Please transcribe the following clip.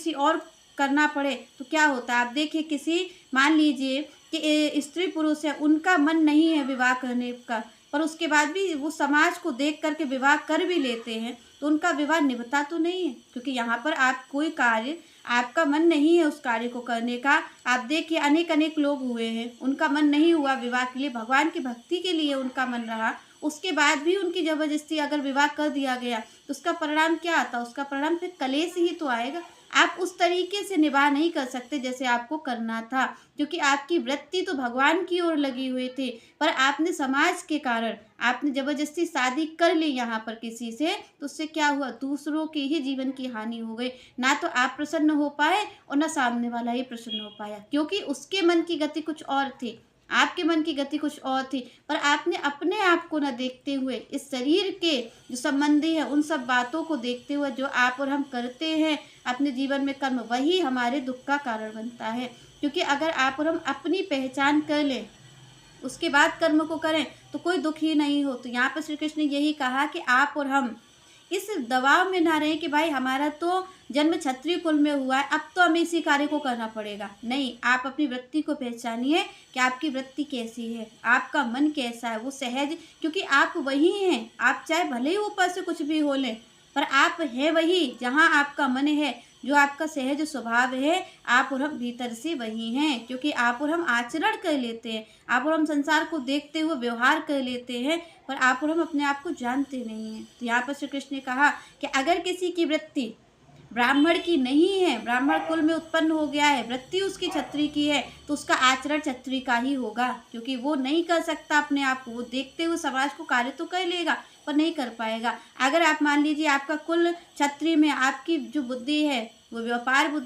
किसी और करना पड़े तो क्या होता है। आप देखिए किसी मान लीजिए कि स्त्री पुरुष है, उनका मन नहीं है विवाह करने का, पर उसके बाद भी वो समाज को देख कर के विवाह कर भी लेते हैं, तो उनका विवाह निभता तो नहीं है, क्योंकि यहाँ पर आप कोई कार्य आपका मन नहीं है उस कार्य को करने का। आप देखिए अनेक लोग हुए हैं, उनका मन नहीं हुआ विवाह के लिए, भगवान की भक्ति के लिए उनका मन रहा, उसके बाद भी उनकी ज़बरदस्ती अगर विवाह कर दिया गया तो उसका परिणाम क्या आता? उसका परिणाम फिर कलेश ही तो आएगा। आप उस तरीके से निवाह नहीं कर सकते जैसे आपको करना था, क्योंकि आपकी वृत्ति तो भगवान की ओर लगी हुई थी, पर आपने समाज के कारण आपने ज़बरदस्ती शादी कर ली यहाँ पर किसी से, तो उससे क्या हुआ? दूसरों के ही जीवन की हानि हो गई। ना तो आप प्रसन्न हो पाए और ना सामने वाला ही प्रसन्न हो पाया, क्योंकि उसके मन की गति कुछ और थी, आपके मन की गति कुछ और थी। पर आपने अपने आप को ना देखते हुए इस शरीर के जो संबंधी है उन सब बातों को देखते हुए जो आप और हम करते हैं अपने जीवन में कर्म, वही हमारे दुख का कारण बनता है। क्योंकि अगर आप और हम अपनी पहचान कर लें, उसके बाद कर्म को करें तो कोई दुख ही नहीं हो। तो यहाँ पर श्री कृष्ण ने यही कहा कि आप और हम इस दबाव में ना रहें कि भाई हमारा तो जन्म क्षत्रिय कुल में हुआ है, अब तो हमें इसी कार्य को करना पड़ेगा। नहीं, आप अपनी वृत्ति को पहचानिए कि आपकी वृत्ति कैसी है, आपका मन कैसा है, वो सहज, क्योंकि आप वही हैं। आप चाहे भले ही ऊपर से कुछ भी हो लें, पर आप हैं वही जहाँ आपका मन है, जो आपका सहज स्वभाव है, आप और हम भीतर से वही हैं। क्योंकि आप और हम आचरण कर लेते हैं, आप और हम संसार को देखते हुए व्यवहार कर लेते हैं, पर आप और हम अपने आप को जानते नहीं हैं। तो यहाँ पर श्री कृष्ण ने कहा कि अगर किसी की वृत्ति ब्राह्मण की नहीं है, ब्राह्मण कुल में उत्पन्न हो गया है, वृत्ति उसकी क्षत्रिय की है, तो उसका आचरण क्षत्रिय का ही होगा, क्योंकि वो नहीं कर सकता अपने आप को। वो देखते हुए समाज को कार्य तो कर लेगा पर नहीं कर पाएगा। अगर आप मान लीजिए आपका कुल क्षत्रिय में आपकी जो बुद्धि है वो व्यापार बुद्धि